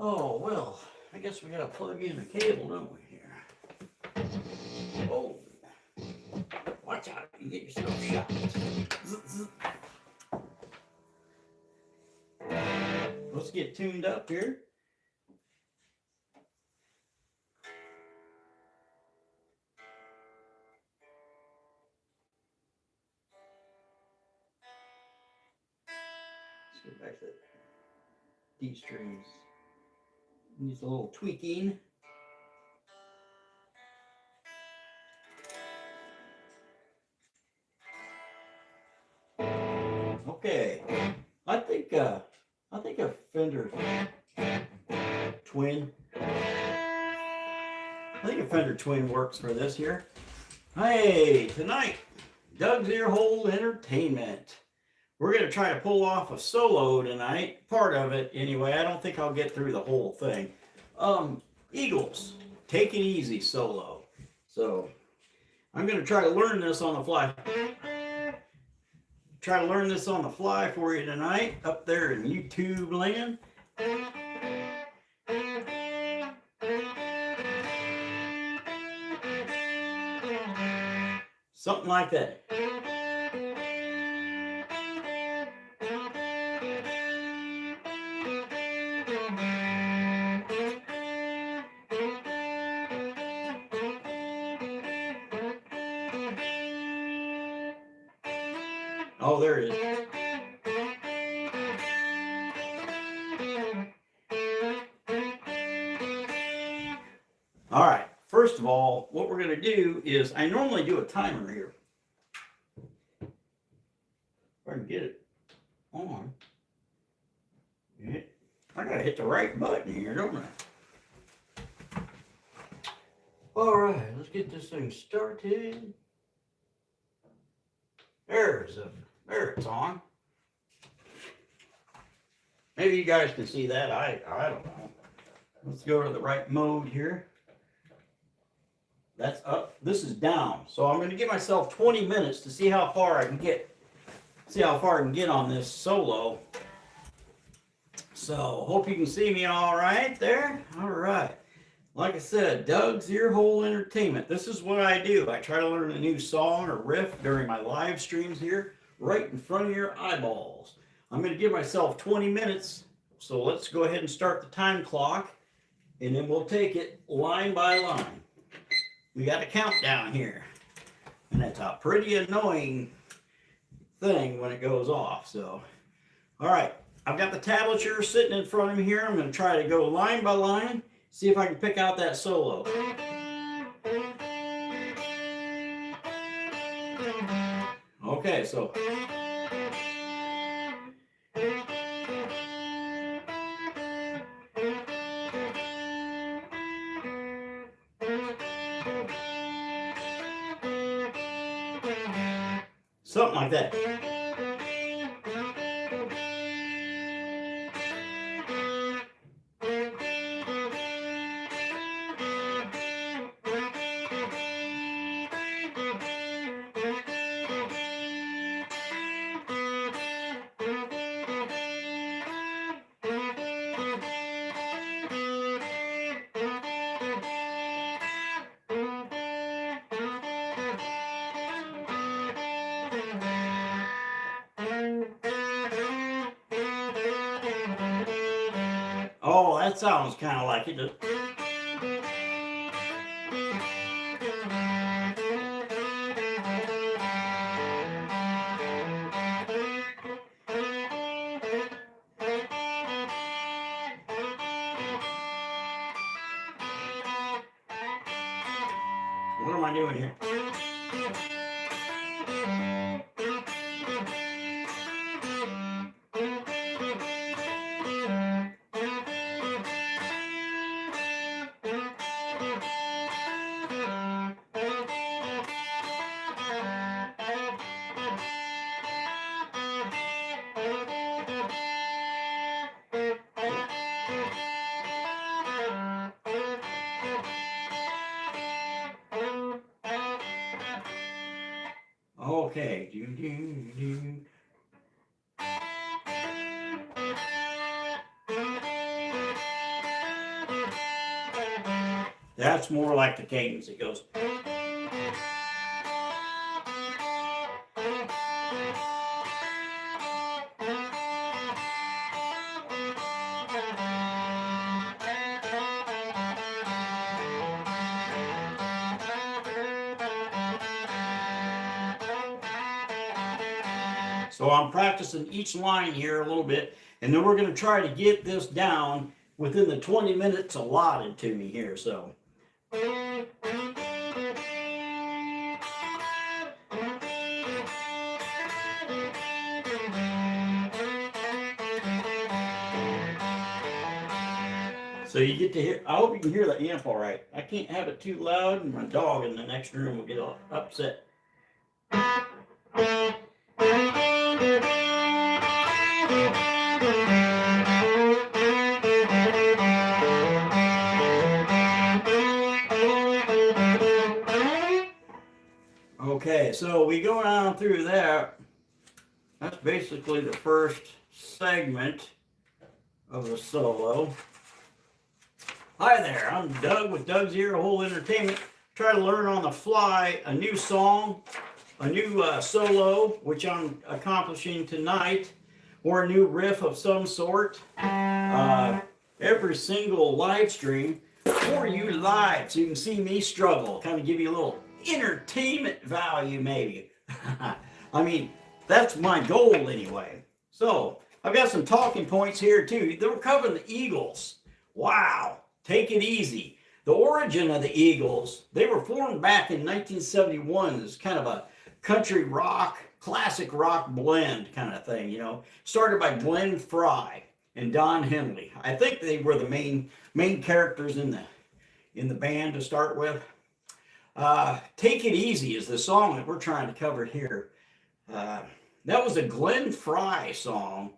Oh, well, I guess we gotta plug in the cable, don't we, here? Oh, watch out, you get yourself shot. Let's get tuned up here. Let's go back to D strings. Needs a little tweaking. Okay, I think a Fender Twin. I think a Fender Twin works for this here. Hey, tonight, Doug's Earhole Entertainment. We're going to try to pull off a solo tonight. Part of it, anyway. I don't think I'll get through the whole thing. Eagles, Take It Easy solo. So, I'm going to try to learn this on the fly. Try to learn this on the fly for you tonight, up there in YouTube land. Something like that. Oh, there it is. All right. First of all, what we're going to do is, I normally do a timer here. If I can get it on. I got to hit the right button here, don't I? All right, let's get this thing started. There it's on. Maybe you guys can see that. I don't know. Let's go to the right mode here. That's up. This is down. So I'm going to give myself 20 minutes to see how far I can get. See how far I can get on this solo. So hope you can see me all right there. All right. Like I said, Doug's Earhole Entertainment. This is what I do. I try to learn a new song or riff during my live streams here, right in front of your eyeballs. I'm going to give myself 20 minutes. So let's go ahead and start the time clock, and then we'll take it line by line. We got a countdown here, and that's a pretty annoying thing when it goes off. So, all right, I've got the tablature sitting in front of me here. I'm going to try to go line by line, see if I can pick out that solo. Okay, so something like that. Oh, that sounds kind of like it. What am I doing here? Okay. That's more like the cadence. It goes. So I'm practicing each line here a little bit, and then we're going to try to get this down within the 20 minutes allotted to me here. So. So you get to hear, I hope you can hear the amp all right. I can't have it too loud, and my dog in the next room will get upset. Okay, so we go down through that. That's basically the first segment of the solo. Hi there, I'm Doug with Doug's EARHOLE Entertainment. Try to learn on the fly a new song, a new solo, which I'm accomplishing tonight, or a new riff of some sort. Every single live stream for you live, so you can see me struggle, kind of give you a little entertainment value maybe. I mean, that's my goal anyway. So I've got some talking points here too. They were covering the Eagles. Wow. Take it easy. The origin of the Eagles, they were formed back in 1971 as kind of a country rock, classic rock blend kind of thing, you know. Started by Glenn Frey and Don Henley. I think they were the main characters in the band to start with. Take It Easy is the song that we're trying to cover here. That was a Glenn Frey song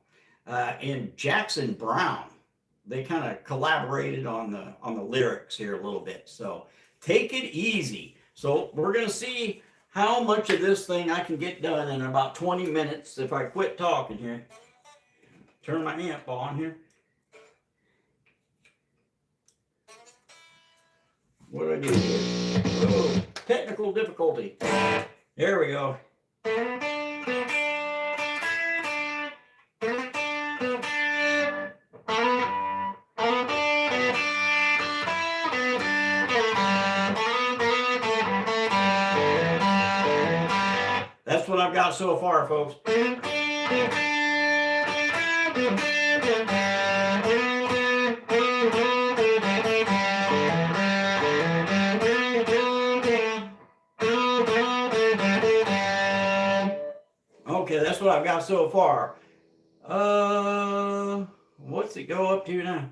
and Jackson Browne. They kind of collaborated on the lyrics here a little bit. So take it easy. So we're going to see how much of this thing I can get done in about 20 minutes if I quit talking here. Turn my amp on here. What do I do here? Oh, technical difficulty. There we go. That's what I've got so far, folks. Okay, that's what I've got so far. What's it go up to now?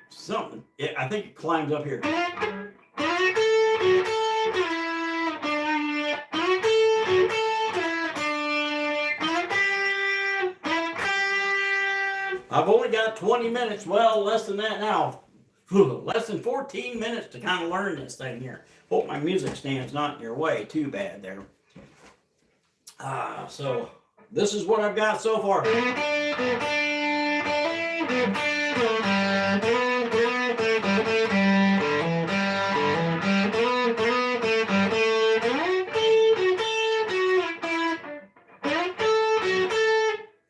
Something. I think it climbs up here. I've only got 20 minutes, well, less than that now. Less than 14 minutes to kind of learn this thing here. Hope my music stand's not in your way too bad there. So this is what I've got so far.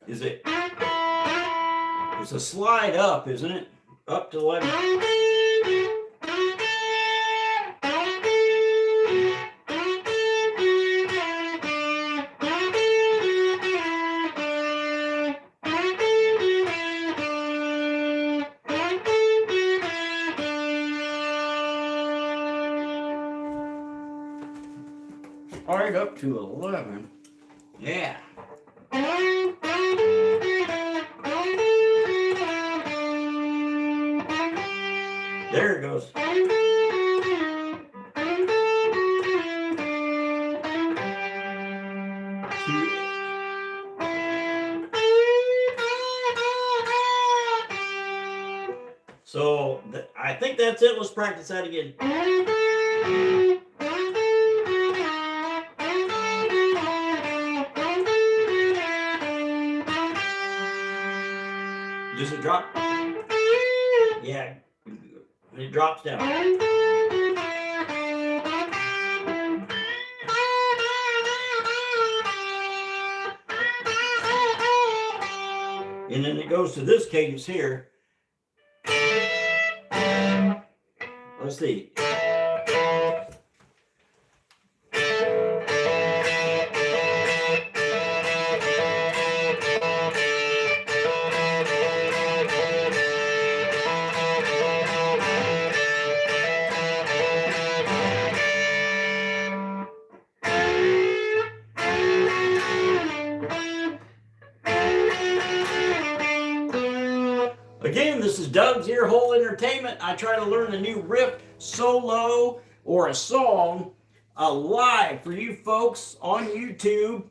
Is it? It's a slide up, isn't it? Up to 11. All right, up to 11. Yeah. There it goes. So I think that's it. Let's practice that again. Does it drop? Yeah, it drops down. And then it goes to this cadence here. Let's see. Again, this is Doug's Earhole Entertainment. I try to learn a new riff, solo, or a song live for you folks on YouTube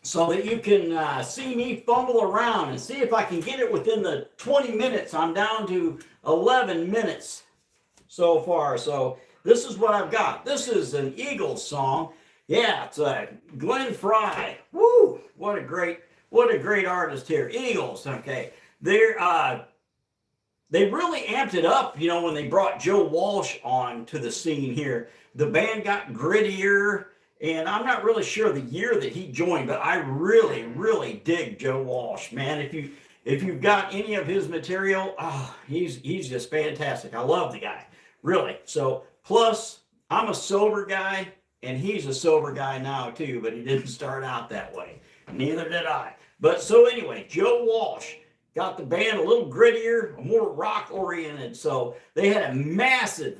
so that you can see me fumble around and see if I can get it within the 20 minutes. I'm down to 11 minutes so far. So this is what I've got. This is an Eagles song. Yeah, it's Glenn Frey. Woo! What a great artist here. Eagles, okay. They really amped it up, you know, when they brought Joe Walsh on to the scene here. The band got grittier, and I'm not really sure the year that he joined, but I really dig Joe Walsh, man. If you've got any of his material, he's just fantastic. I love the guy, really. So plus, I'm a sober guy, and he's a sober guy now too, but he didn't start out that way. Neither did I. But so anyway, Joe Walsh got the band a little grittier, more rock-oriented. So they had a massive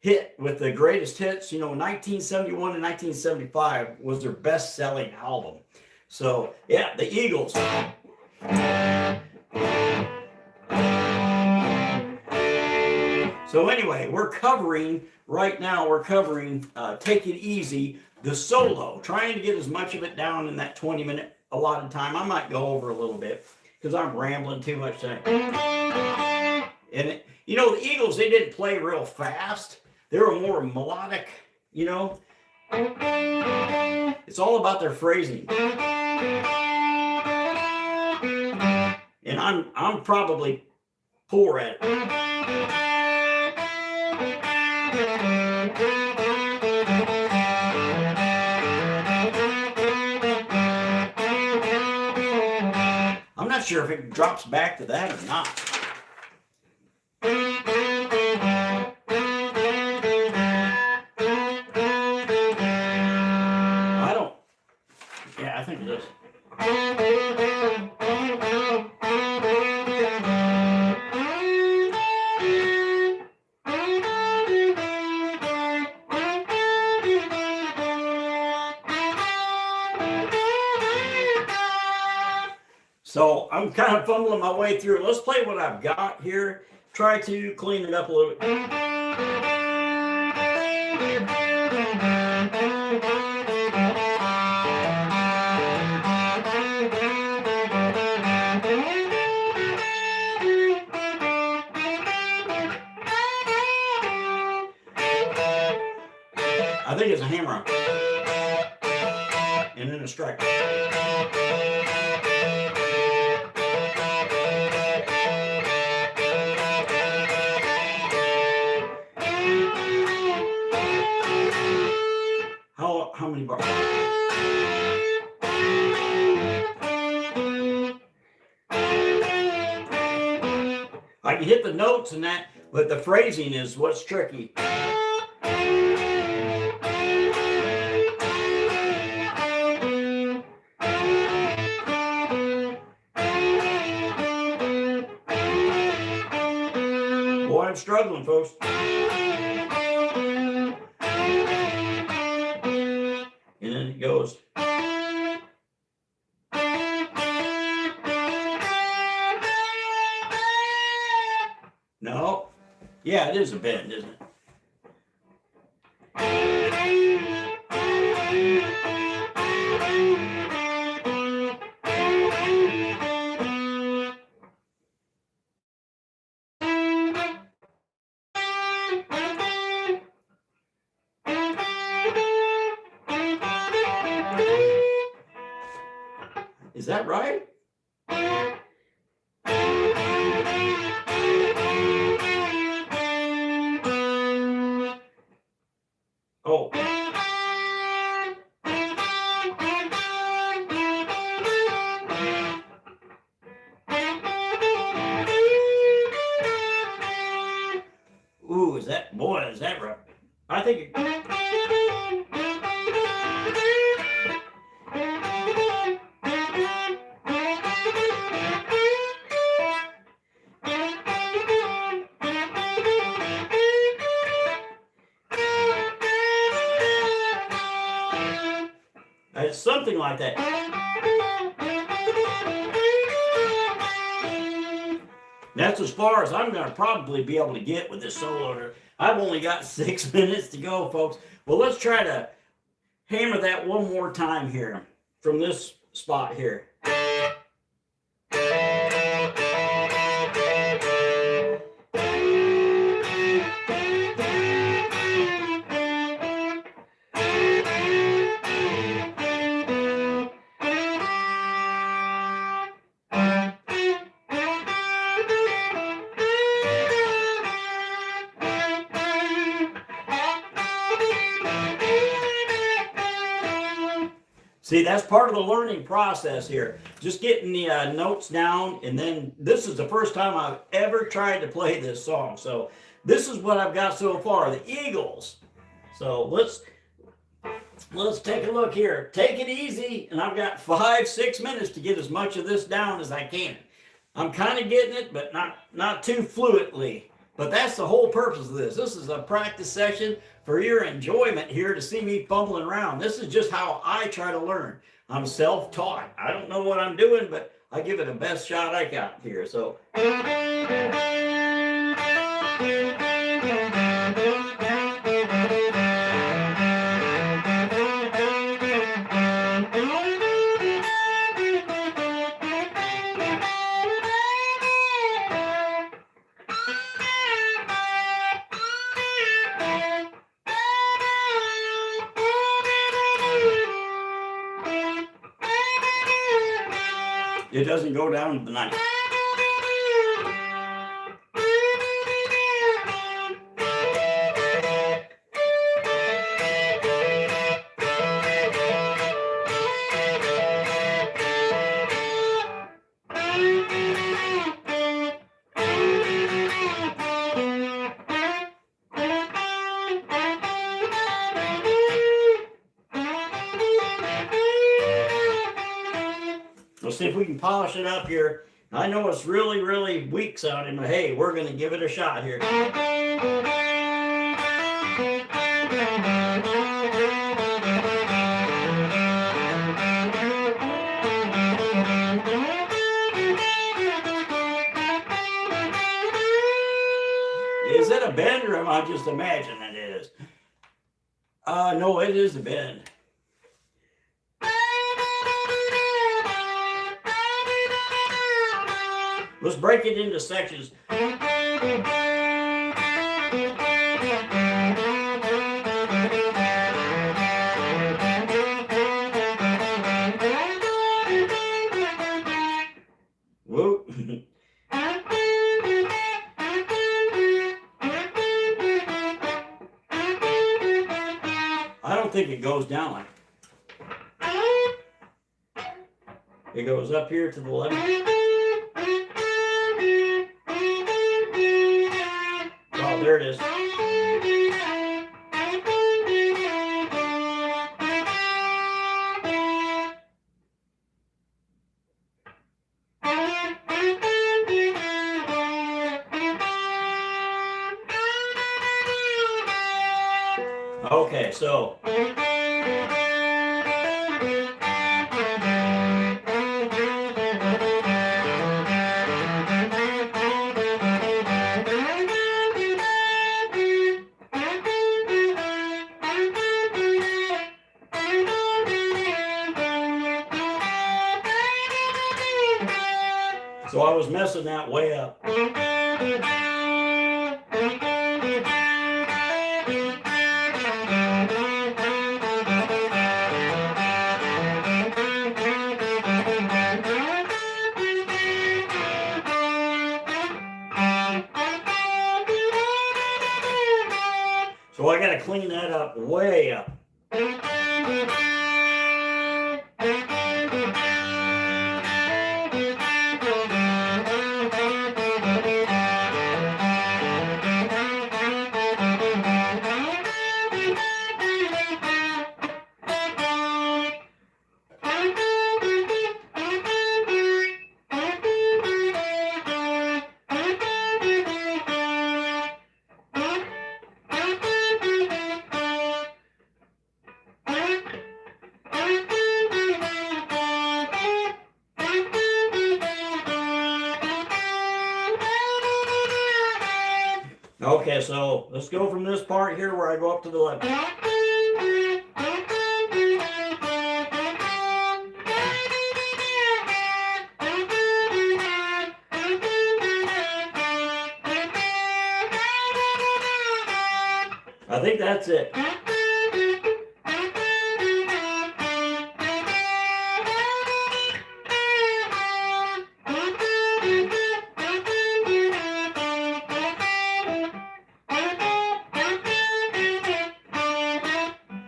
hit with the greatest hits. You know, 1971 and 1975 was their best-selling album. So, yeah, the Eagles. So anyway, right now we're covering Take It Easy, the solo, trying to get as much of it down in that 20-minute allotted time. I might go over a little bit because I'm rambling too much today. And you know, the Eagles, they didn't play real fast. They were more melodic, you know. It's all about their phrasing. And I'm probably poor at it. I'm not sure if it drops back to that or not. Yeah, I think it is. So I'm kind of fumbling my way through. Let's play what I've got here. Try to clean it up a little bit. I think it's a hammer and then a strike. How many bars? I can hit the notes and that, but the phrasing is what's tricky. Boy, I'm struggling, folks. And then it goes. No. Yeah, it is a bend, isn't it? Is that right? Oh. Ooh, is that, boy, is that right? I think it's something like that. That's as far as I'm going to probably be able to get with this solo. I've only got 6 minutes to go, folks. Well, let's try to hammer that one more time here from this spot here. See, that's part of the learning process here. Just getting the notes down, and then this is the first time I've ever tried to play this song. So this is what I've got so far, the Eagles. So let's take a look here. Take it easy, and I've got 5-6 minutes to get as much of this down as I can. I'm kind of getting it, but not too fluently. But that's the whole purpose of this. This is a practice session for your enjoyment here to see me fumbling around. This is just how I try to learn. I'm self-taught. I don't know what I'm doing, but I give it the best shot I got here. So. It doesn't go down to the ninth. Let's see if we can polish it up here. I know it's really, really weak sounding, but hey, we're going to give it a shot here. Is it a bend, or am I just imagining it is? No, it is a bend. Let's break it into sections. Whoop. I don't think it goes down like it goes up here to the left. Oh, there it is. Okay, so I was messing that way up. So I got to clean that up way up. Okay, so let's go from this part here where I go up to the left. I think that's it.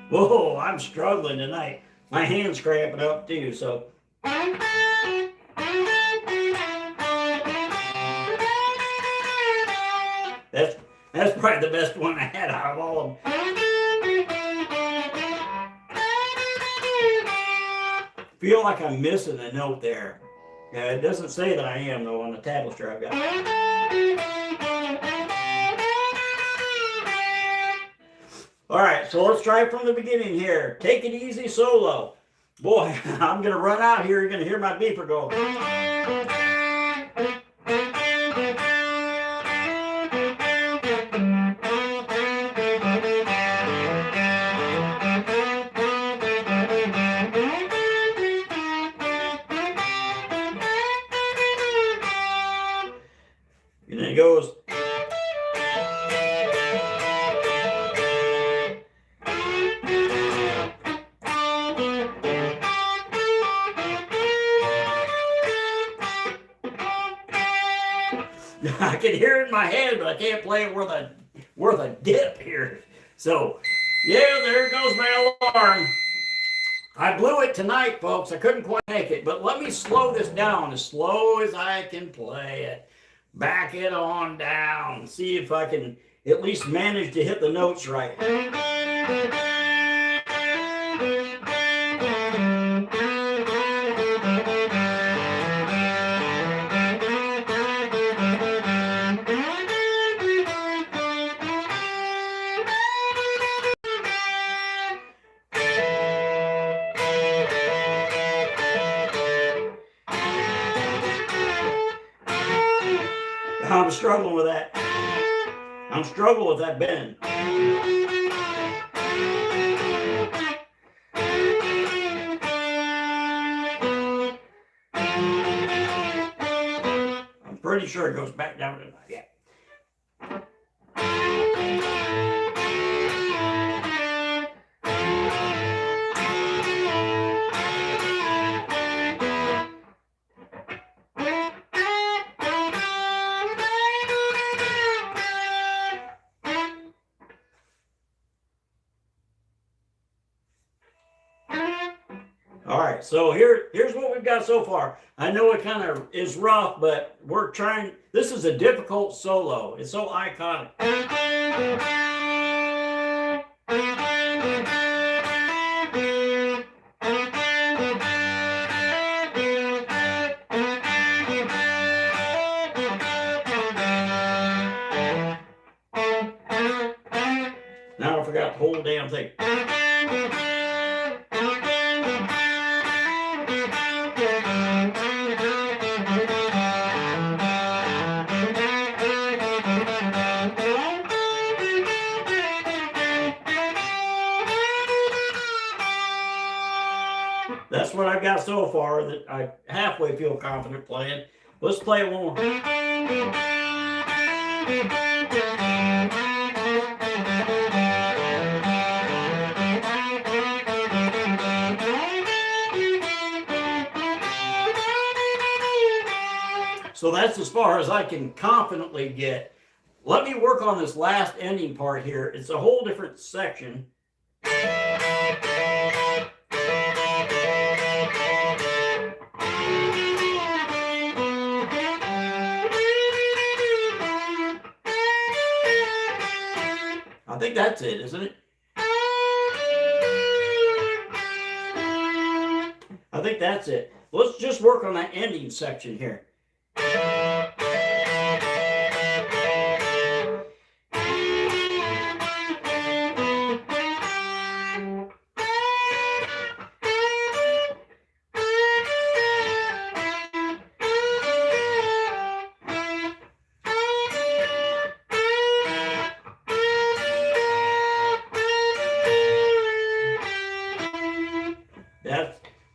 Whoa, I'm struggling tonight. My hand's cramping up too, so. That's probably the best one I had out of all of them. Feel like I'm missing a note there. Yeah, it doesn't say that I am though on the tablature I've got. All right, so let's try from the beginning here. Take it easy solo. Boy, I'm gonna run out here. You're gonna hear my beeper go. And then it goes. I can hear it in my head, but I can't play it worth a dip here. So, yeah, there goes my alarm. I blew it tonight, folks. I couldn't quite make it, but let me slow this down as slow as I can play it. Back it on down. See if I can at least manage to hit the notes right. I'm struggling with that. I'm struggling with that bend. I'm pretty sure it goes back down to yeah. All right, so here's what we've got so far. I know it kind of is rough, but we're trying. This is a difficult solo. It's so iconic. Now I forgot the whole damn thing. That's what I've got so far that I halfway feel confident playing. Let's play it one more. So that's as far as I can confidently get let me work on this last ending part here. It's a whole different section. I think that's it, isn't it? I think that's it. Let's just work on that ending section here.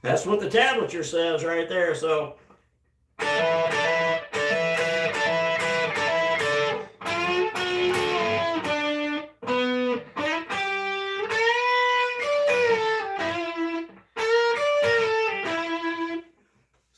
That's what the tablature says right there. So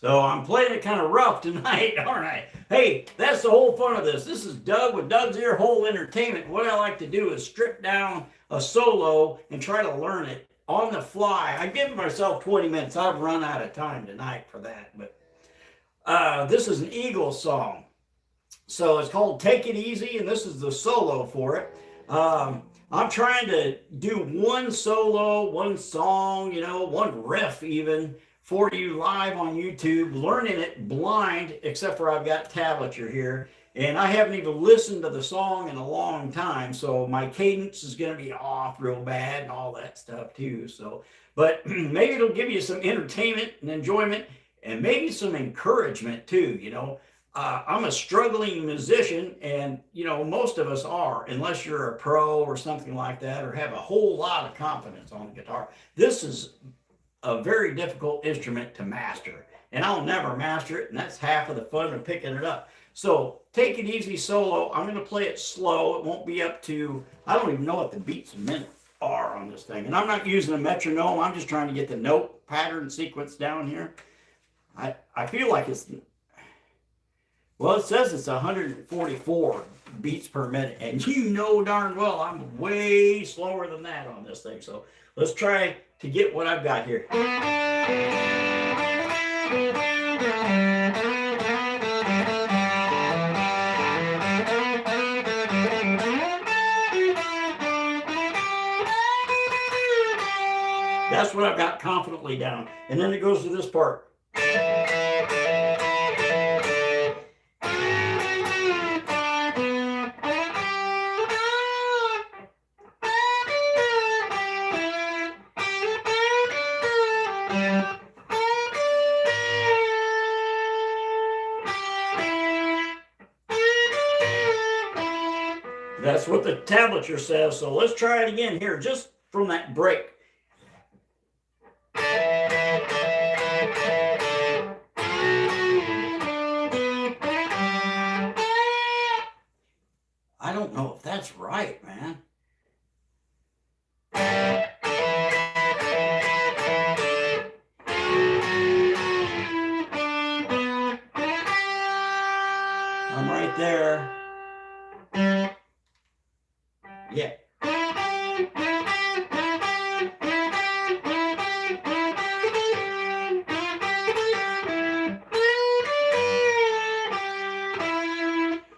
I'm playing it kind of rough tonight, aren't I? Hey, that's the whole fun of this. This is Doug with Doug's Earhole Entertainment. What I like to do is strip down a solo and try to learn it on the fly. I give myself 20 minutes. I've run out of time tonight for that. But this is an Eagles song. So it's called Take It Easy, and this is the solo for it. I'm trying to do one solo, one song, you know, one riff even, for you live on YouTube, learning it blind, except for I've got tablature here. And I haven't even listened to the song in a long time, so my cadence is going to be off real bad and all that stuff too. So, but maybe it'll give you some entertainment and enjoyment, and maybe some encouragement too, you know. I'm a struggling musician, and, you know, most of us are, unless you're a pro or something like that, or have a whole lot of confidence on the guitar. This is a very difficult instrument to master, and I'll never master it, and that's half of the fun of picking it up. So Take It Easy solo. I'm going to play it slow. It won't be up to, I don't even know what the beats a minute are on this thing, and I'm not using a metronome. I'm just trying to get the note pattern sequence down here. I feel like it's, well, it says it's 144 beats per minute, and you know darn well I'm way slower than that on this thing. So let's try to get what I've got here. That's what I've got confidently down. And then it goes to this part. That's what the tablature says. So let's try it again here, just from that break. I don't know if that's right, man. I'm right there. Yeah.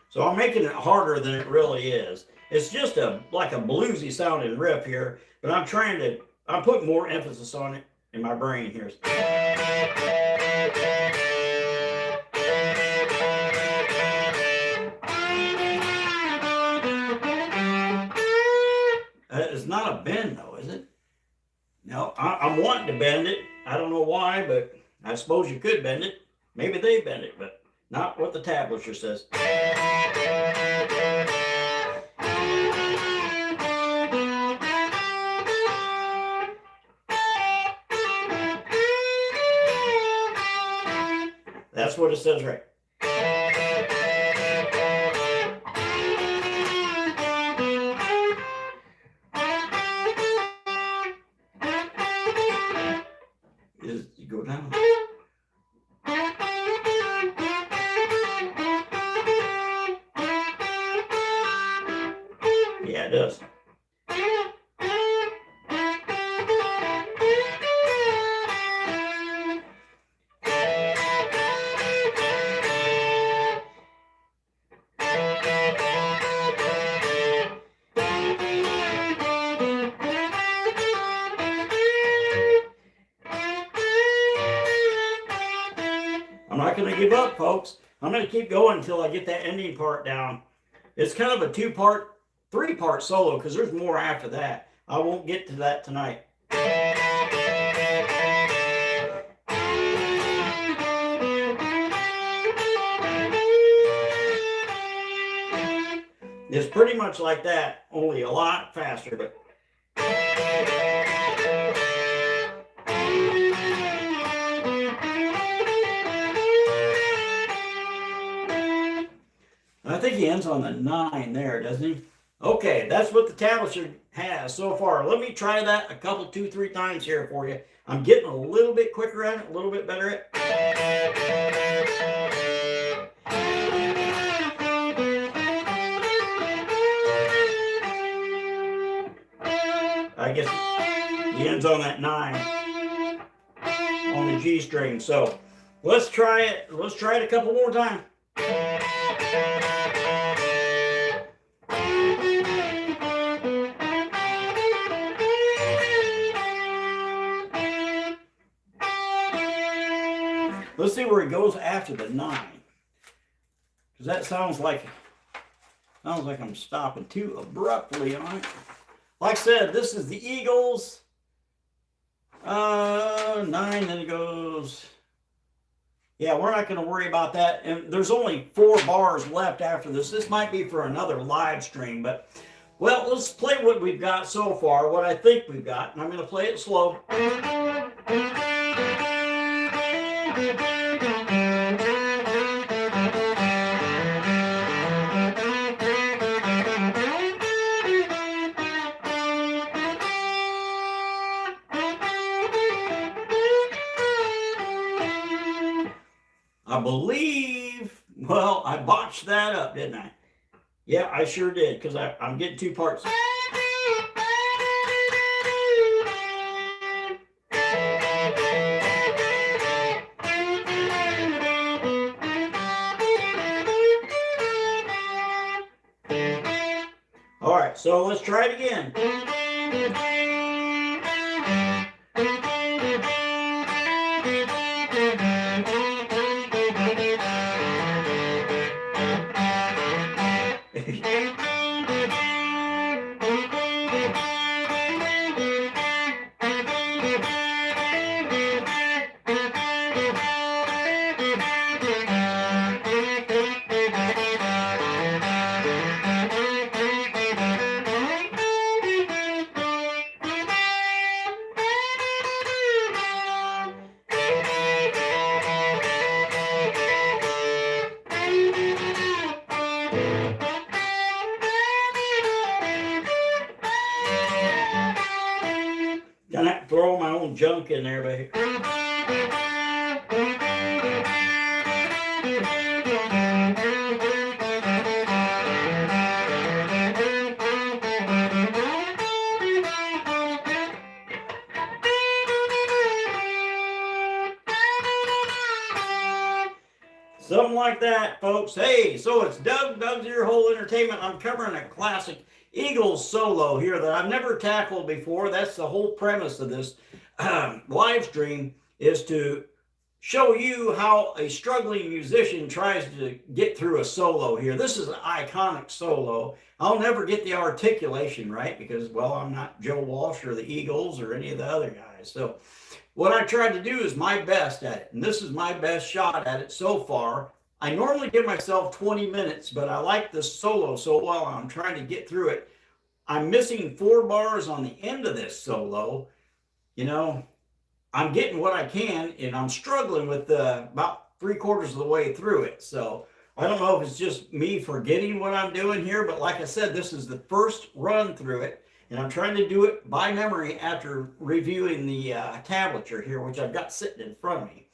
So I'm making it harder than it really is. It's just like a bluesy sounding riff here, but I'm putting more emphasis on it in my brain here. It's not a bend though, is it? No, I'm wanting to bend it. I don't know why, but I suppose you could bend it. Maybe they bend it, but not what the tablature says. That's what it says right. You go down. I'm not going to give up, folks. I'm going to keep going until I get that ending part down. It's kind of a two-part, three-part solo because there's more after that. I won't get to that tonight. It's pretty much like that, only a lot faster, but I think he ends on the 9 there, doesn't he? Okay, that's what the tablature has so far. Let me try that a couple, 2, 3 times here for you. I'm getting a little bit quicker at it, a little bit better at it. I guess he ends on that 9 on the G string. So let's try it. Let's try it a couple more times. Let's see where he goes after the 9, because that sounds like I'm stopping too abruptly on it. Like I said, this is the Eagles. 9, then it goes. Yeah, we're not going to worry about that. And there's only 4 bars left after this. This might be for another live stream, but well, let's play what we've got so far, what I think we've got, and I'm going to play it slow. I believe, well, I botched that up, didn't I? Yeah, I sure did, because I'm getting 2 parts. All right, so let's try it again. Gonna throw my own junk in there, baby. Something like that, folks. Hey, so it's Doug's EARHOLE Entertainment. I'm covering a classic Eagles solo here that I've never tackled before. That's the whole premise of this live stream, is to show you how a struggling musician tries to get through a solo here. This is an iconic solo. I'll never get the articulation right because, well, I'm not Joe Walsh or the Eagles or any of the other guys. So what I tried to do is my best at it, and this is my best shot at it so far. I normally give myself 20 minutes, but I like this solo so well, I'm trying to get through it. I'm missing 4 bars on the end of this solo. You know, I'm getting what I can, and I'm struggling with about 3/4 of the way through it. So I don't know if it's just me forgetting what I'm doing here, but like I said, this is the first run through it. And I'm trying to do it by memory after reviewing the tablature here, which I've got sitting in front of me.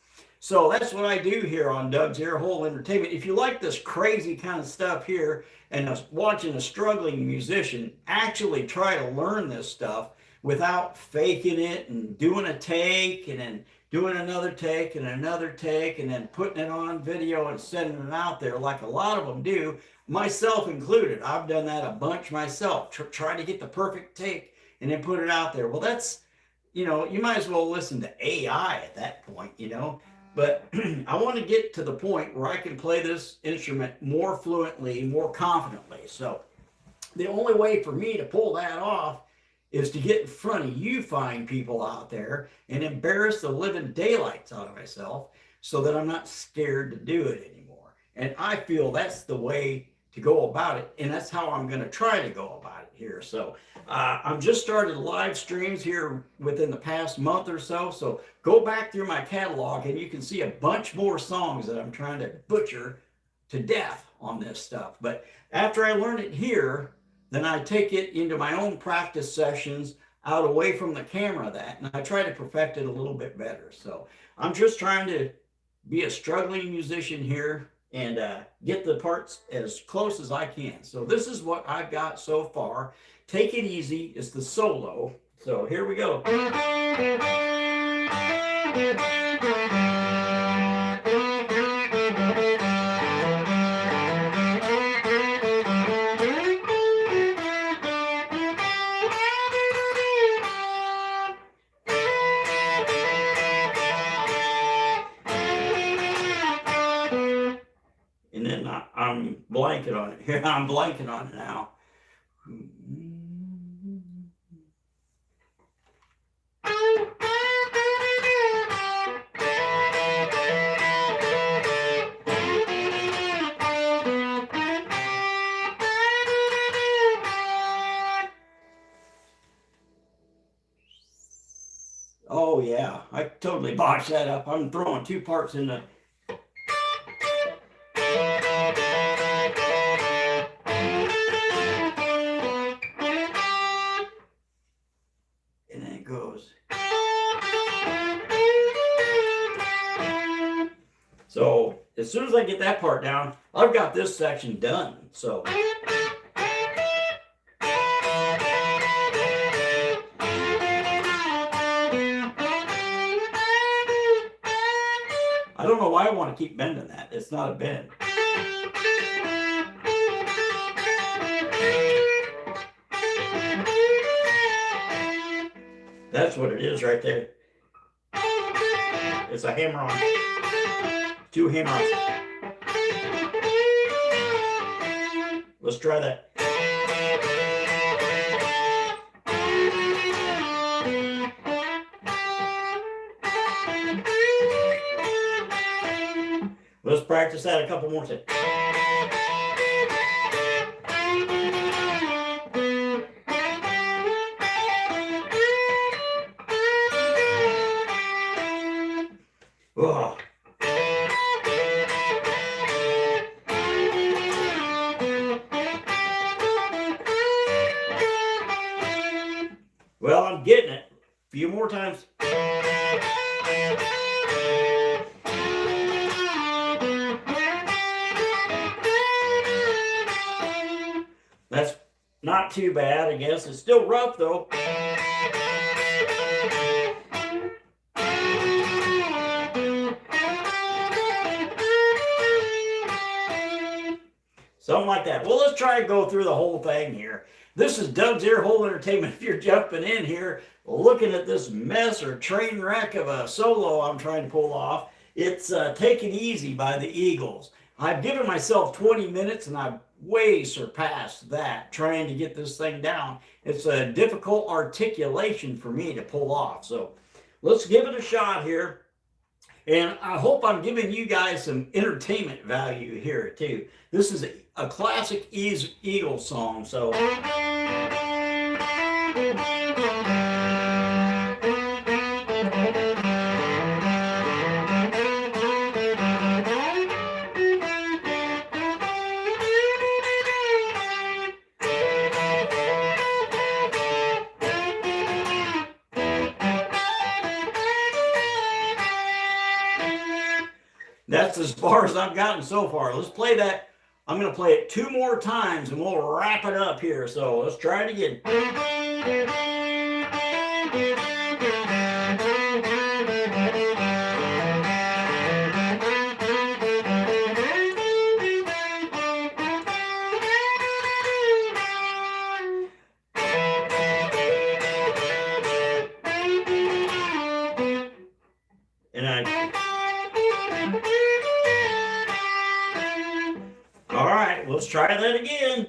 So that's what I do here on Doug's EARHOLE Entertainment. If you like this crazy kind of stuff here and watching a struggling musician actually try to learn this stuff without faking it and doing a take and then doing another take and another take and then putting it on video and sending it out there like a lot of them do, myself included. I've done that a bunch myself, trying to get the perfect take and then put it out there. Well, that's, you know, you might as well listen to AI at that point, you know. But I want to get to the point where I can play this instrument more fluently, more confidently. So the only way for me to pull that off is to get in front of you fine people out there and embarrass the living daylights out of myself so that I'm not scared to do it anymore. And I feel that's the way to go about it. And that's how I'm going to try to go about it here. So I've just started live streams here within the past month or so. So go back through my catalog and you can see a bunch more songs that I'm trying to butcher to death on this stuff. But after I learn it here, then I take it into my own practice sessions out away from the camera and I try to perfect it a little bit better. So I'm just trying to be a struggling musician here and get the parts as close as I can. So this is what I've got so far. Take It Easy is the solo. So here we go. And then I'm blanking on it here. I'm blanking on it now. Oh yeah, I totally botched that up. I'm throwing two parts in the. And then it goes. So as soon as I get that part down, I've got this section done. So. I don't know why I want to keep bending that. It's not a bend. That's what it is right there. It's a hammer-on. Two hammer-ons. Let's try that. Let's practice that a couple more times. Oh. Well, I'm getting it. A few more times. That's not too bad, I guess. It's still rough, though. Something like that. Well, let's try and go through the whole thing here. This is Doug's Earhole Entertainment. If you're jumping in here, looking at this mess or train wreck of a solo I'm trying to pull off, it's Take It Easy by the Eagles. I've given myself 20 minutes and I've way surpassed that trying to get this thing down. It's a difficult articulation for me to pull off. So let's give it a shot here. And I hope I'm giving you guys some entertainment value here too. This is a classic Eagles song. So that's as far as I've gotten so far. Let's play that. I'm going to play it 2 more times and we'll wrap it up here. So let's try it again. And I All right, let's try that again.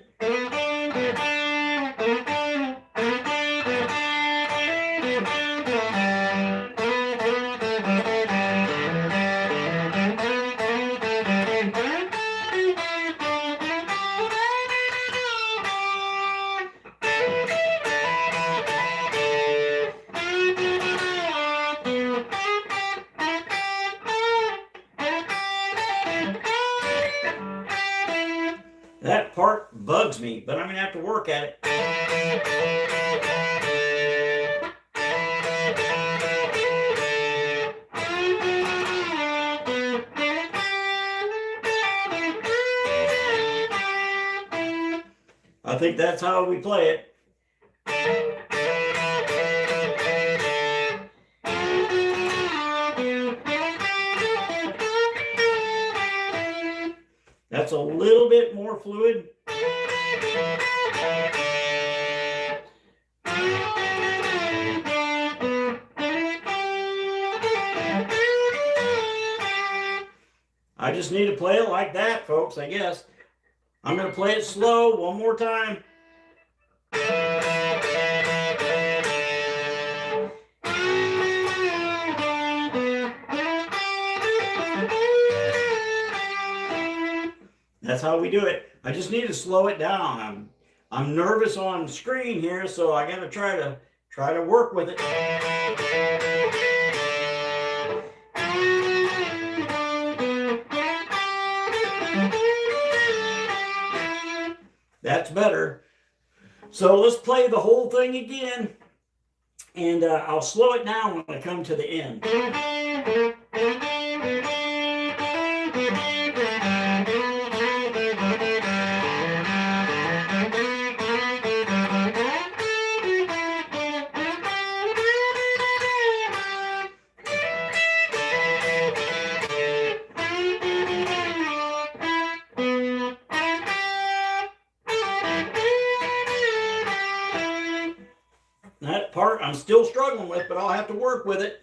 That part bugs me, but I'm going to have to work at it. I think that's how we play it. That's a little bit more fluid. I just need to play it like that, folks, I guess. I'm going to play it slow one more time. That's how we do it. I just need to slow it down. I'm nervous on screen here, so I got to try to work with it. That's better. So let's play the whole thing again, and I'll slow it down when I come to the end. That part I'm still struggling with, but I'll have to work with it.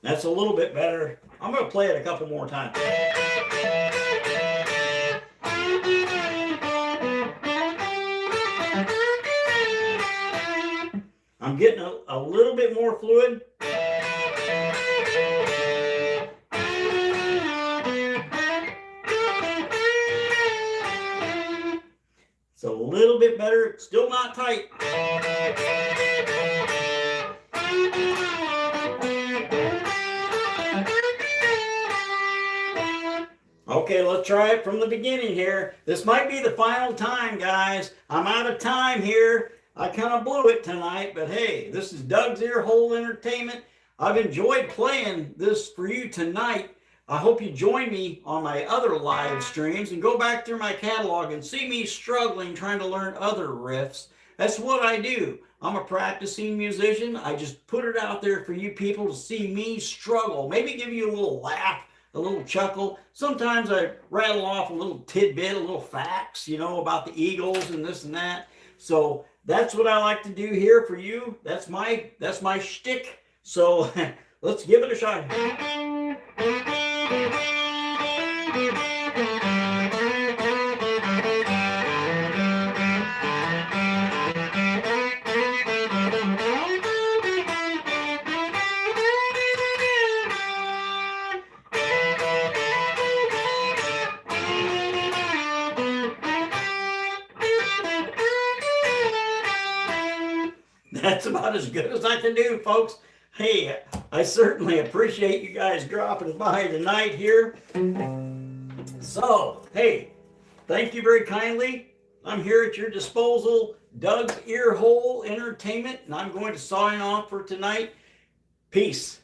That's a little bit better. I'm going to play it a couple more times. I'm getting a little bit more fluid. It's a little bit better. It's still not tight. Okay, let's try it from the beginning here. This might be the final time, guys. I'm out of time here. I kind of blew it tonight, but hey, this is Doug's Earhole Entertainment. I've enjoyed playing this for you tonight. I hope you join me on my other live streams and go back through my catalog and see me struggling trying to learn other riffs. That's what I do. I'm a practicing musician. I just put it out there for you people to see me struggle. Maybe give you a little laugh, a little chuckle. Sometimes I rattle off a little tidbit, a little facts, you know, about the Eagles and this and that. So that's what I like to do here for you. That's my shtick. So let's give it a shot. That's about as good as I can do, folks. Hey, I certainly appreciate you guys dropping by tonight here. So, hey, thank you very kindly. I'm here at your disposal, Doug's Earhole Entertainment, and I'm going to sign off for tonight. Peace.